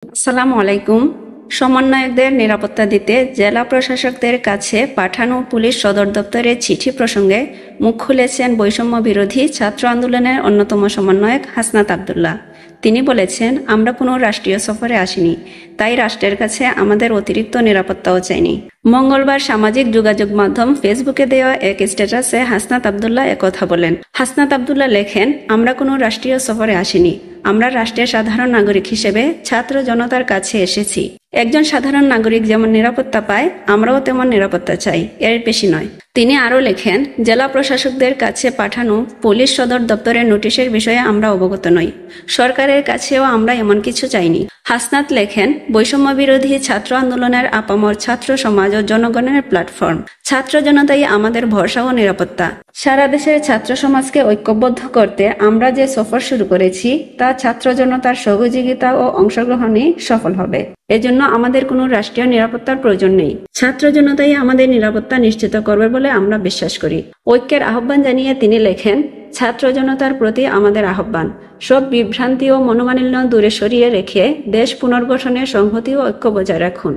আসসালামু আলাইকুম। সমন্বয়কদের নিরাপত্তা দিতে জেলা প্রশাসকদের কাছে পাঠানো পুলিশ সদর দপ্তরের চিঠি প্রসঙ্গে মুখ খুলেছেন বৈষম্য বিরোধী ছাত্র আন্দোলনের অন্যতম সমন্বয়ক হাসনাত আব্দুল্লাহ। তিনি বলেছেন, আমরা কোনো রাষ্ট্রীয় সফরে আসিনি, তাই রাষ্ট্রের কাছে আমাদের অতিরিক্ত নিরাপত্তাও চাইনি। মঙ্গলবার সামাজিক যোগাযোগ মাধ্যম ফেসবুকে দেওয়া এক স্ট্যাটাসে হাসনাত আব্দুল্লাহ একথা বলেন। হাসনাত আব্দুল্লাহ লেখেন, আমরা কোনো রাষ্ট্রীয় সফরে আসিনি, আমরা রাষ্ট্রের সাধারণ নাগরিক হিসেবে ছাত্র জনতার কাছে এসেছি। একজন সাধারণ নাগরিক যেমন নিরাপত্তা পায়, আমরাও তেমন নিরাপত্তা চাই, এর বেশি নয়। তিনি আরও লেখেন, জেলা প্রশাসকদের কাছে পাঠানো পুলিশ সদর দপ্তরের নোটিশের বিষয়ে আমরা অবগত নই, সরকারের কাছেও আমরা এমন কিছু চাইনি। হাসনাত লেখেন, বৈষম্য বিরোধী ছাত্র আন্দোলনের আপামর ছাত্র সমাজ ও জনগণের প্ল্যাটফর্ম। ছাত্র জনতাই আমাদের ভরসা ও নিরাপত্তা। সারা দেশের ছাত্র সমাজকে ঐক্যবদ্ধ করতে আমরা যে সফর শুরু করেছি, তা ছাত্র জনতার সহযোগিতা ও অংশগ্রহণে সফল হবে। এজন্য আমাদের কোনো রাষ্ট্রীয় নিরাপত্তার প্রয়োজন নেই। ছাত্র জনতাই আমাদের নিরাপত্তা নিশ্চিত করবে বলে আমরা বিশ্বাস করি। ঐক্যের আহ্বান জানিয়ে তিনি লেখেন, ছাত্র জনতার প্রতি আমাদের আহ্বান, সব বিভ্রান্তি ও মনোমালিন্য দূরে সরিয়ে রেখে দেশ পুনর্গঠনের সংহতি ও ঐক্য বজায় রাখুন।